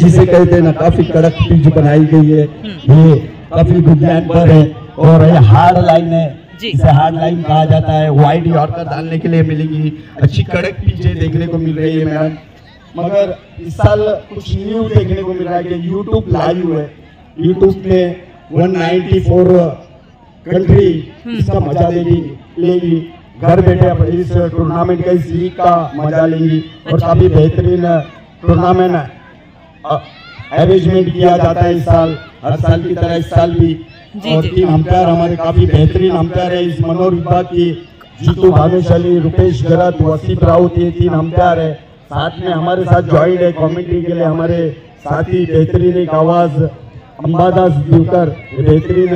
जिसे कहते हैं ना, काफी कड़क पिच बनाई गई है। ये काफी बुनियाद पर है और ये हार्ड लाइन है, इसे हार्ड लाइन कहा जाता है। वाइड यॉर्कर डालने के लिए मिलेगी, अच्छी कड़क पिचें देखने को मिल रही है मैडम। मगर इस साल कुछ न्यू देखने को मिल रहा है कि यूट्यूब लाइव है। यूट्यूब में 194 कंट्री इसका मजा लेगी। घर बैठे आप इस टूर्नामेंट का, इस लीग का मजा लेंगी और काफी बेहतरीन टूर्नामेंट अरेंजमेंट किया जाता है इस साल, हर साल की तरह इस साल भी। और तीन अंपायर हमारे काफी बेहतरीन अंपायर है इस मनोर विभाग की, जीतू भानुशाली, रुपेश गरत, वसीफ राउत, ये तीन अंपायर है। साथ में हमारे साथ ज्वाइंट है कमेंट्री के लिए हमारे साथी बेहतरीन एक आवाज अंबादास दिवकर, बेहतरीन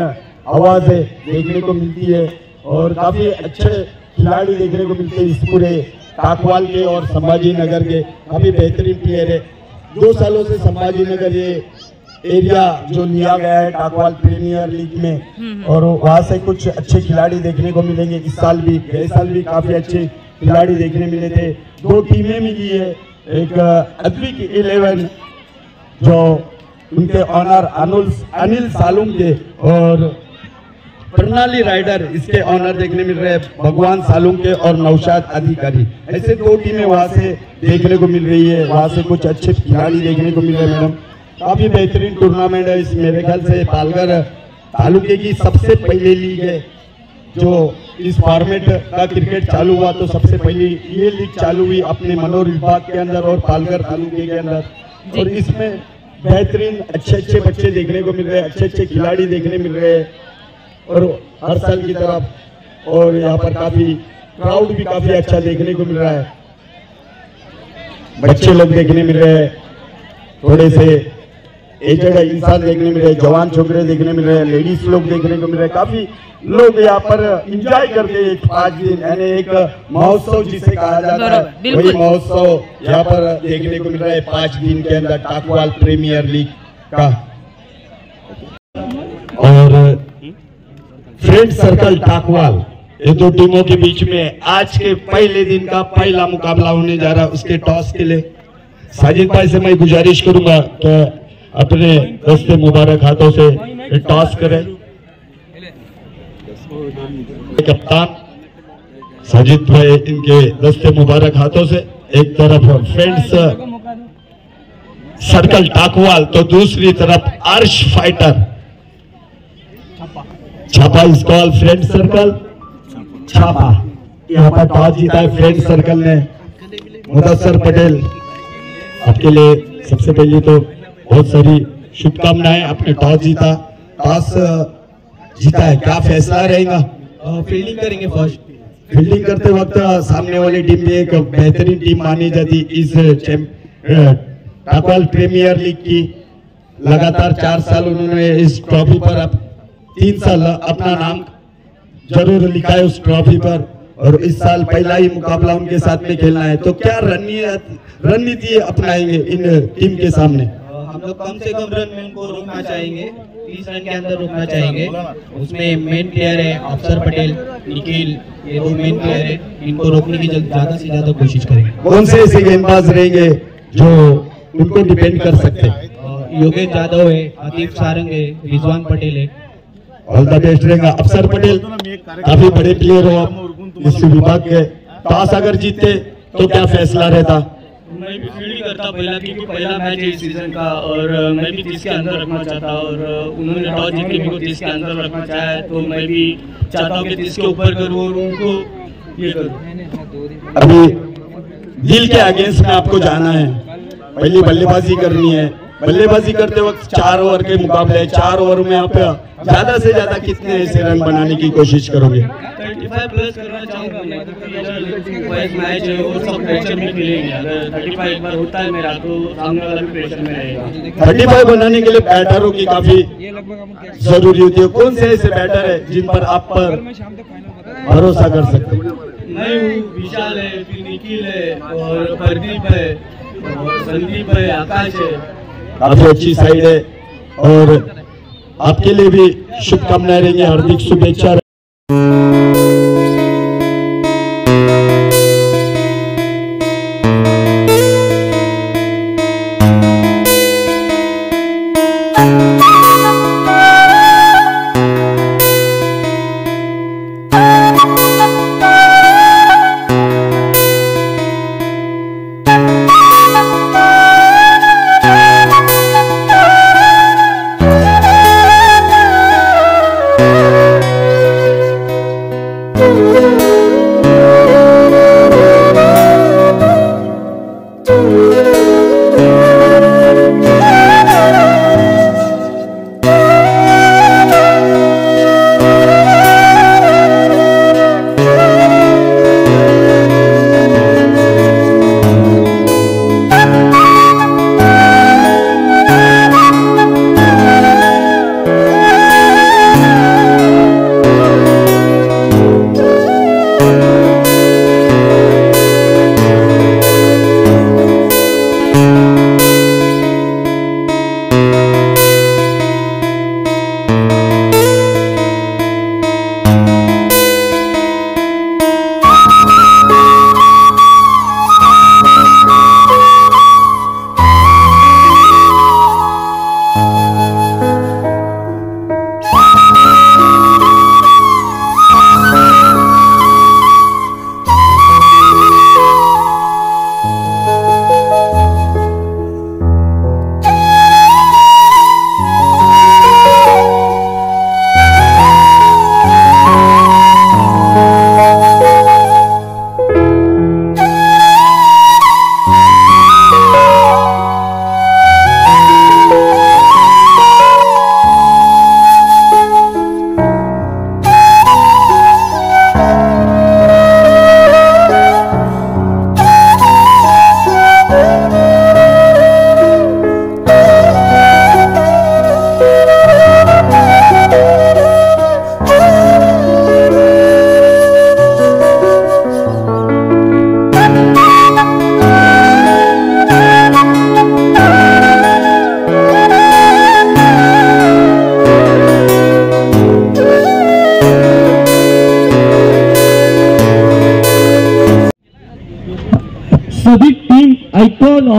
आवाज है देखने को मिलती है और काफी अच्छे खिलाड़ी देखने को मिलते हैं इस पूरे टाकवाल के और संभाजी नगर के, काफी बेहतरीन प्लेयर है। 2 सालों से संभाजी नगर ये एरिया जो लिया गया है टाकवाल प्रीमियर लीग में, और वहाँ से कुछ अच्छे खिलाड़ी देखने को मिलेंगे इस साल भी। गए साल भी काफी अच्छे खिलाड़ी देखने मिले थे। 2 टीमें मिली है, एक अद्विक 11 जो उनके ऑनर अनिल सालुम के और प्रणाली राइडर, इसके ऑनर देखने मिल रहे हैं भगवान सालुम के और नौशाद अधिकारी। ऐसे 2 टीमें वहाँ से देखने को मिल रही है, वहाँ से कुछ अच्छे खिलाड़ी देखने को मिल रहे हैं मैडम। काफी बेहतरीन टूर्नामेंट है इस, मेरे ख्याल से पालघर तालुके की सबसे पहले लीग है जो इस फॉर्मेट का क्रिकेट चालू हुआ, तो सबसे पहले ये लीग चालू हुई अपने मनोर विभाग के अंदर और पालघर तालुके के अंदर। और इसमें बेहतरीन अच्छे बच्चे देखने को मिल रहे हैं, अच्छे खिलाड़ी देखने मिल रहे हैं और हर साल की तरफ। और यहाँ पर काफी क्राउड भी काफी अच्छा देखने को मिल रहा है, बच्चे लोग देखने मिल रहे हैं, थोड़े से एजेड इंसान देखने मिल रहे हैं, जवान छोकरे देखने मिल रहे हैं, लेडीज लोग देखने को मिल रहे हैं। काफी लोग यहाँ पर एंजॉय करते हैं 5 दिन, यानी एक महोत्सव जिसे कहा जाता है, वही महोत्सव यहाँ पर देखने को मिल रहा है 5 दिन के अंदर टाकवाल प्रीमियर लीग का। और फ्रेंड सर्कल टाकवाल, ये 2 टीमों के बीच में आज के पहले दिन का पहला मुकाबला होने जा रहा है। उसके टॉस के लिए साजिद भाई से मैं गुजारिश करूंगा कि अपने दस्ते मुबारक हाथों से टॉस करें। कप्तान साजिद भाई इनके दस्ते मुबारक हाथों से, एक तरफ फ्रेंड्स सर्कल टाकवाल तो दूसरी तरफ अर्श फाइटर छापा इस कॉल फ्रेंड सर्कल छापा। यहाँ पर टॉस जीता है फ्रेंड सर्कल ने। मुदस्सर पटेल, आपके लिए सबसे पहले तो बहुत सारी शुभकामनाएं, आपने टॉस जीता, टॉस जीता है, क्या फैसला रहेगा? फील्डिंग करेंगे फर्स्ट। फील्डिंग करते वक्त सामने वाली टीम भी एक बेहतरीन टीम मानी जाती इस टाकवाल प्रीमियर लीग की। लगातार 4 साल उन्होंने इस ट्रॉफी पर 3 साल अपना नाम जरूर लिखा है उस ट्रॉफी पर, और इस साल पहला ही मुकाबला उनके साथ में खेलना है। तो क्या रणनीति अपनाएंगे इन टीम के सामने? हम लोग कम से कम रन में उनको रोकना चाहेंगे, 30 रन के अंदर रोकना चाहेंगे। उसमें मेन प्लेयर है अफसर पटेल, निखिल, ये 2 मेन प्लेयर है, इनको रोकने की ज्यादा से ज्यादा कोशिश करेंगे। कौन से ऐसे गेंदबाज रहेंगे जो उनको डिपेंड कर सकते हैं? योगेश यादव है, आतिफ सारंग है, रिजवान पटेल है। ऑल द बेस्ट रहेगा। अफसर पटेल काफी बड़े प्लेयर हो आप इस विभाग के, टॉस अगर जीतते तो क्या फैसला रहता? मैं भी फील्डिंग करता पहला, क्योंकि पहला मैच है इस सीजन का और मैं भी 30 के अंदर रखना चाहता, और उन्होंने टॉस जीत के मेरे को 30 के अंदर रखना चाहा है, तो मैं भी चाहता हूँ कि 30 के ऊपर करूँ और उनको ये करूँ। अभी दिल के अगेंस्ट में आपको जाना है, पहली बल्लेबाजी करनी है। बल्लेबाजी करते वक्त 4 ओवर के मुकाबले, 4 ओवर में आप ज्यादा से ज्यादा कितने ऐसे रन बनाने की कोशिश करोगे? 35 प्लस करना चाहूँगा मैं, क्योंकि मैच है और सब प्रेशर में खेलेंगे। अगर 35 एक बार होता है मेरा तो सामने वाला भी प्रेशर में रहेगा। 35 बनाने के लिए बैटरों की काफी जरूरी होती है। कौन से ऐसे बैटर है जिन पर आप पर भरोसा कर सकते हैं? मैं हूँ, विशाल है, फिर निखिल है और प्रदीप है और संदीप है, आकाश है। काफी अच्छी साइड है और आपके लिए भी शुभकामनाएं रहेंगी, हार्दिक शुभेच्छा।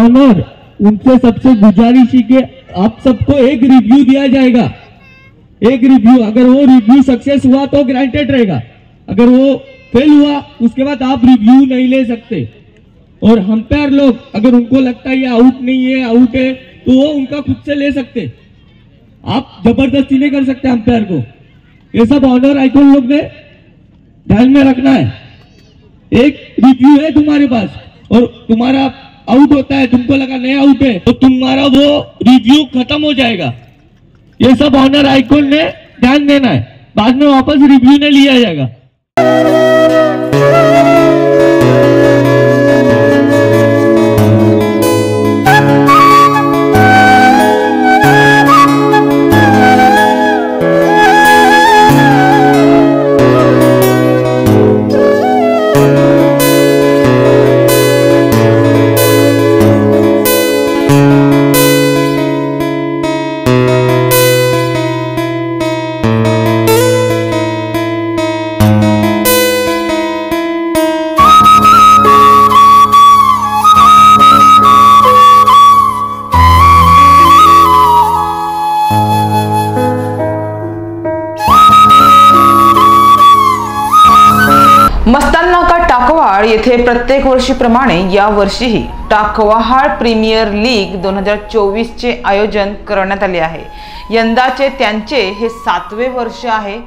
ऑनर, उनसे सबसे गुजारिश है कि आप सबको एक रिव्यू दिया जाएगा, एक रिव्यू। अगर वो रिव्यू सक्सेस हुआ तो ग्रांटेड रहेगा, अगर वो फेल हुआ उसके बाद आप रिव्यू नहीं ले सकते। और अंपायर लोग अगर उनको लगता है ये आउट नहीं है, आउट है, तो वो उनका खुद से ले सकते, आप जबरदस्ती नहीं कर सकते अंपायर को। ये सब ऑनर आइकॉन लोग ने ध्यान में रखना है। एक रिव्यू है तुम्हारे पास और तुम्हारा आउट होता है, तुमको लगा नहीं आउट है, तो तुम्हारा वो रिव्यू खत्म हो जाएगा। ये सब ऑनर आइकॉन ने ध्यान देना है, बाद में वापस रिव्यू ने लिया जाएगा। मस्ताननाका टाकवाड येथे प्रत्येक वर्षीप्रमाणे या वर्षीही टाकवाहाळ प्रीमियर लीग 2024 चे आयोजन करण्यात आले आहे। यंदाचे त्यांचे हे 7वे वर्ष आहे।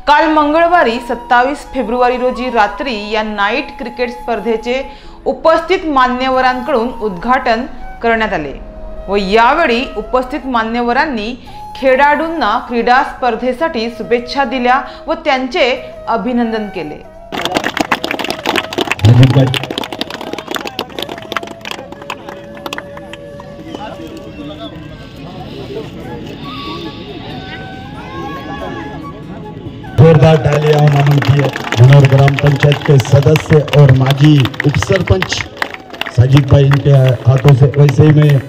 काल मंगळवारी 27 फेब्रुवारी रोजी रात्री या नाईट क्रिकेट स्पर्धेचे उपस्थित मान्यवरांकडून उद्घाटन करण्यात आले व यावेळी उपस्थित मान्यवरांनी खेळाडूंना क्रीडा स्पर्धेसाठी शुभेच्छा दिल्या व त्यांचे अभिनंदन केले। जोरदार तालियां मांगती है मनोर ग्राम पंचायत के सदस्य और माजी उप सरपंच साजिद भाई, इनके हाथों से। वैसे ही मैं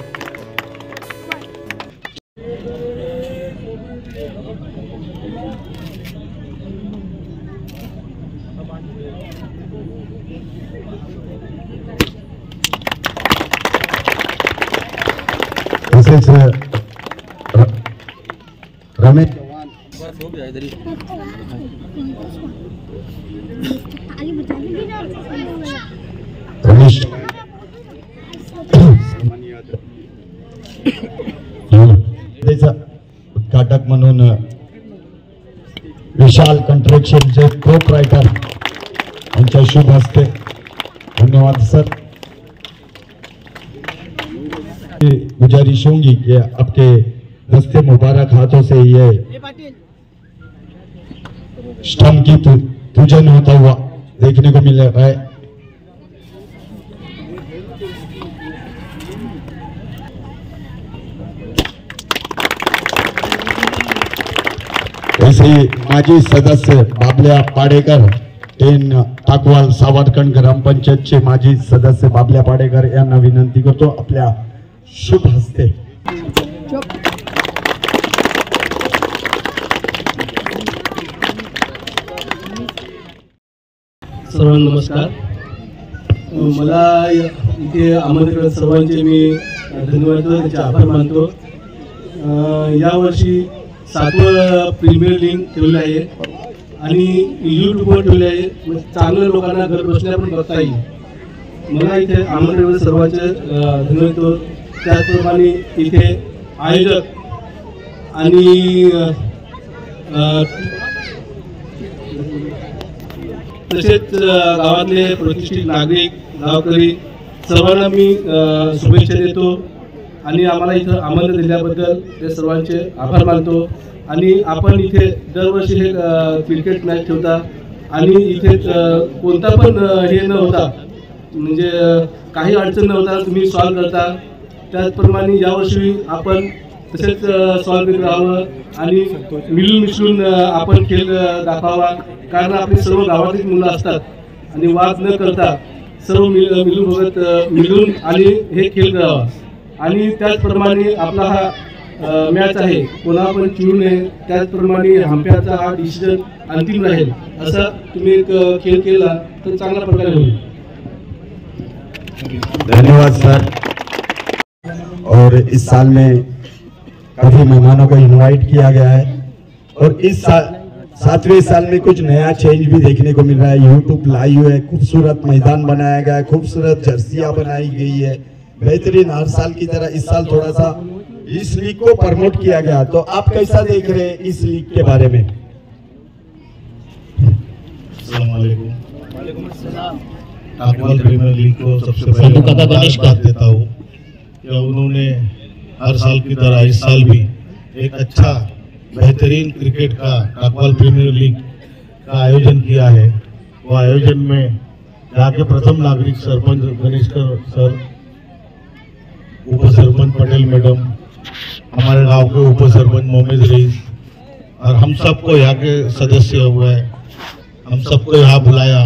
रमेश रमेश उद्घाटक म्हणून विशाल कंट्रॅक्शनचे प्रोप्रायटर यांच्या शुभ हस्ते। धन्यवाद सर। गुजारिश होंगी कि आपके दस्ते मुबारक हाथों से ये स्टंप की पूजन होता हुआ देखने को मिल रहा है। ऐसे ही माजी सदस्य बाबल्या पाडेकर, टाकवाल सावरकंड ग्रामपंचायतचे माजी सदस्य बाबल्या पाडेकर यांना विनंती करतो आपल्या शुभ हस्ते। सर्वांना नमस्कार। मला इथे आमंत्रित सर्वांचे मी धन्यवाद त्याचे आभार मानतो। यावर्षी 7वं प्रीमियर लीग ठेवलं आहे आणि यूट्यूबवर ठेवले आहे, चांगल्या लोकांना घर बसल्या पण बघता येईल। मला इथे आमंत्रित सर्वांचे धन्यवाद। त्याचप्रमाणे इथे आयोजक आणि तसेच गावातले प्रतिष्ठित नागरिक, गावकरी सर्वांना मी शुभेच्छा देतो आणि आम्हाला इथं आमंत्रण दिल्याबद्दल ते सर्वांचे आभार मानतो। आणि आपण इथे दरवर्षी हे क्रिकेट मॅच ठेवता आणि इथे कोणता पण हे न होता, म्हणजे काही अडचण न होता तुम्ही सॉल्व्ह करता। त्याचप्रमाणे यावर्षी आपण तसेच सॉल्व्ह करत राहावं आणि मिळून मिसळून आपण खेळ दाखवावा, कारण आपली सर्व गावातील मुलं असतात आणि वाद न करता सर्व मिळून आणि हे खेळ करावा। आणि त्याचप्रमाणे आपला हा मॅच आहे, कोणा पण चिडू नये। त्याचप्रमाणे अंपायरचा हा डिसिजन अंतिम राहील, असा तुम्ही एक खेळ केला तर चांगल्या प्रकारे होईल। धन्यवाद सर। और इस साल में काफी मेहमानों को इनवाइट किया गया है और इस 7वें साल में कुछ नया चेंज भी देखने को मिल रहा है। यूट्यूब लाइव है, खूबसूरत मैदान बनाया गया है, खूबसूरत जर्सियां बनाई गई है, बेहतरीन हर साल की तरह इस साल थोड़ा सा इस लीग को प्रमोट किया गया। तो आप कैसा देख रहे हैं इस लीग के बारे में? टाकवाल प्रीमियर लीग को सबसे पहले धन्यवाद देता हूँ कि उन्होंने हर साल की तरह इस साल भी एक अच्छा बेहतरीन क्रिकेट का टाकवाल प्रीमियर लीग का आयोजन किया है। वो आयोजन में यहाँ के प्रथम नागरिक सरपंच गणेशकर सर, उप सरपंच पटेल मैडम, हमारे गांव के उप सरपंच मोहम्मद रईस और हम सबको यहाँ के सदस्य हुए, हम सबको यहाँ बुलाया,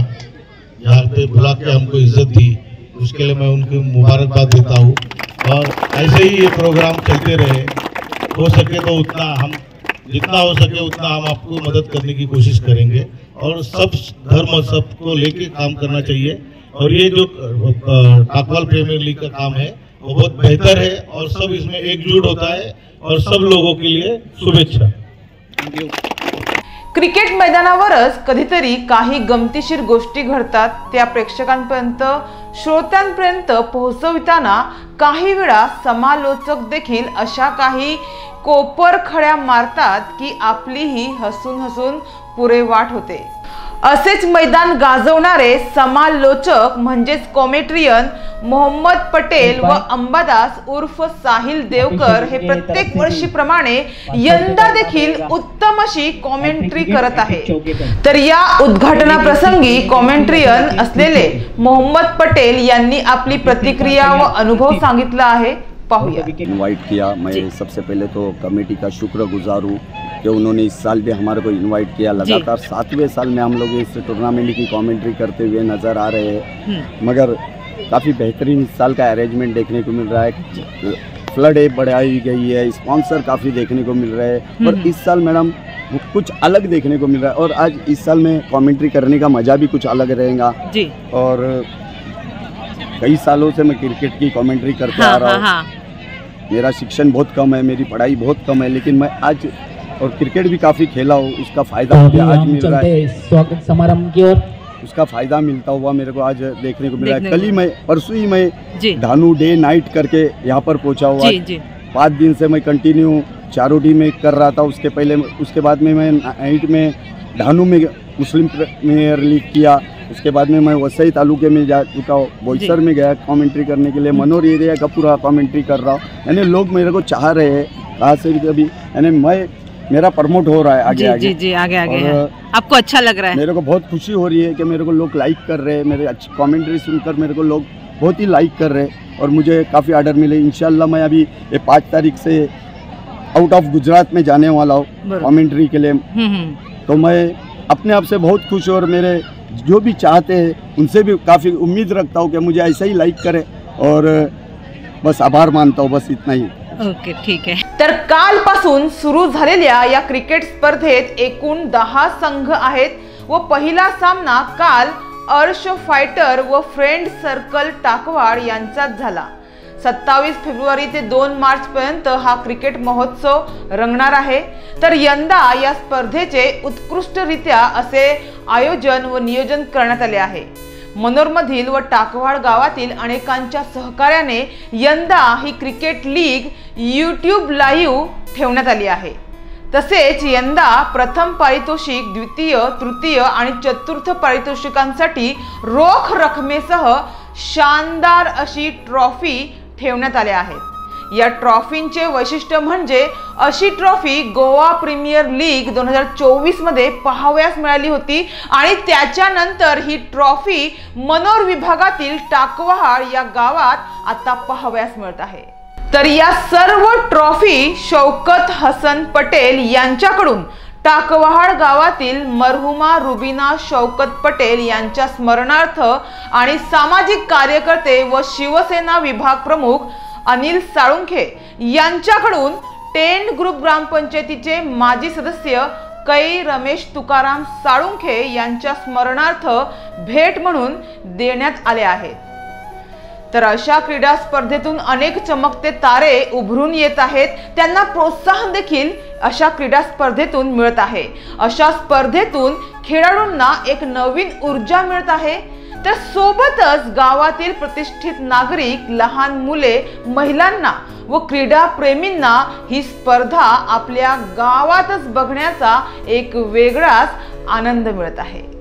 यहाँ पे बुला के हमको इज्जत दी, उसके लिए मैं उनकी मुबारकबाद देता हूँ। और ऐसे ही ये प्रोग्राम चलते रहे, हो सके तो उतना हम जितना हो सके उतना हम आपको मदद करने की कोशिश करेंगे और सब धर्म सबको लेके काम करना चाहिए। और ये जो टाकवाल प्रीमियर लीग का काम है वो बहुत बेहतर है और सब इसमें एकजुट होता है और सब लोगों के लिए शुभेच्छा। क्रिकेट मैदानावरच कधीतरी काही गमतीशीर गोष्टी घडतात, त्या प्रेक्षकांपर्यंत श्रोत्यांपर्यंत पोहोचविताना काही वेळा समालोचक देखील अशा काही कोपर खड्या मारतात की आपलीही हसून हसून पुरे वाट होते। असेच मैदान गाजवणारे समालोचक म्हणजेच कॉमेट्रियन मोहम्मद पटेल व अंबादास उर्फ साहिल देवकर हे प्रत्येक वर्षीप्रमाणे यंदा देखील उत्तम अशी कॉमेंट्री करत आहे। तर या उद्घाटनाप्रसंगी कॉमेंट्रियन असलेले मोहम्मद पटेल यांनी आपली प्रतिक्रिया व अनुभव सांगितला आहे, पाहूया। इनवाइट किया, मैं सबसे पहले तो कमेटी का शुक्रगुजार हूँ कि उन्होंने इस साल भी हमारे को इनवाइट किया। लगातार 7वें साल में हम लोग इस टूर्नामेंट की कमेंट्री करते हुए नज़र आ रहे हैं, मगर काफ़ी बेहतरीन इस साल का अरेंजमेंट देखने को मिल रहा है। फ्लड बढ़ाई गई है, स्पॉन्सर काफ़ी देखने को मिल रहे हैं और इस साल मैडम कुछ अलग देखने को मिल रहा है। और आज इस साल में कमेंट्री करने का मज़ा भी कुछ अलग रहेगा जी। और कई सालों से मैं क्रिकेट की कमेंट्री करते आ रहा हूँ। मेरा शिक्षण बहुत कम है, मेरी पढ़ाई बहुत कम है, लेकिन मैं आज और क्रिकेट भी काफ़ी खेला हूँ, उसका फ़ायदा मुझे आज मिल रहा है। स्वागत समारंभ की ओर उसका फ़ायदा मिलता हुआ मेरे को आज देखने को मिल रहा है। कल ही मैं परसों ही मैं धानु डे नाइट करके यहाँ पर पहुँचा हुआ। 5 दिन से मैं कंटिन्यू चारोटी में कर रहा था। उसके बाद में मैं नाइट में धानु में मुस्लिम प्रीमियर लीग किया। उसके बाद में मैं वसई तालुके में जा चुका हूँ, बोईसर में गया कमेंट्री करने के लिए, मनोर एरिया का पूरा कमेंट्री कर रहा हूँ। यानी लोग मेरे को चाह रहे हैं कहाँ से भी, अभी यानी मेरा प्रमोट हो रहा है आगे आगे। जी आगे है। आपको अच्छा लग रहा है? मेरे को बहुत खुशी हो रही है कि मेरे को लोग लाइक कर रहे हैं, मेरे अच्छी कमेंट्री सुनकर मेरे को लोग बहुत ही लाइक कर रहे हैं और मुझे काफ़ी ऑर्डर मिले। इंशाल्लाह मैं अभी ये 5 तारीख से आउट ऑफ गुजरात में जाने वाला हूँ कमेंट्री के लिए। तो मैं अपने आप से बहुत खुश हूँ और मेरे जो भी चाहते हैं उनसे भी काफ़ी उम्मीद रखता हूँ कि मुझे ऐसा ही लाईक करें और बस आभार मानता हूँ, बस इतना ही। ओके, ठीक आहे। तर कालपासून सुरू झालेल्या या क्रिकेट स्पर्धेत एकूण 10 संघ आहेत व पहिला सामना काल अर्श फायटर व फ्रेंड सर्कल टाकवाड यांच्यात झाला। 27 फेब्रुवारी ते 2 मार्च पर्यंत हा क्रिकेट महोत्सव रंगणार आहे। तर यंदा या स्पर्धेचे उत्कृष्टरित्या असे आयोजन व नियोजन करण्यात आले आहे। मनोरमधील व टाकवाड गावातील अनेकांच्या सहकार्याने यंदा ही क्रिकेट लीग यूट्यूब लाईव्ह ठेवण्यात आली आहे। तसेच यंदा प्रथम पारितोषिक, द्वितीय, तृतीय आणि चतुर्थ पारितोषिकांसाठी रोख रकमेसह शानदार अशी ट्रॉफी ठेवण्यात आल्या आहेत। या ट्रॉफींचे वैशिष्ट्य म्हणजे अशी ट्रॉफी गोवा प्रीमियर लीग 2024 मध्ये पाहावयास मिळाली होती आणि त्याच्यानंतर ही ट्रॉफी मनोर विभागातील टाकवाड या गावात आता पाहावयास मिळत आहे। तर या सर्व ट्रॉफी शौकत हसन पटेल यांच्याकडून टाकवाड गावातील मरहुमा रुबीना शौकत पटेल यांच्या स्मरणार्थ आणि सामाजिक कार्यकर्ते व शिवसेना विभाग प्रमुख अनिल साळुंखे यांच्याकडून टेंट ग्रुप ग्रामपंचायतीचे माजी सदस्य कै रमेश तुकाराम साळुंखे यांच्या स्मरणार्थ भेट म्हणून देण्यात आले आहेत। तर अशा क्रीडा स्पर्धेतून अनेक चमकते तारे उभरून येत आहेत, त्यांना प्रोत्साहन देखील अशा क्रीडा स्पर्धेतून मिळत आहे। अशा स्पर्धेतून खेळाडूंना एक नवीन ऊर्जा मिळत आहे। तर सोबतच गावातील प्रतिष्ठित नागरिक, लहान मुले, महिलांना व क्रीडा प्रेमींना ही स्पर्धा आपल्या गावातच बघण्याचा एक वेगळाच आनंद मिळत आहे।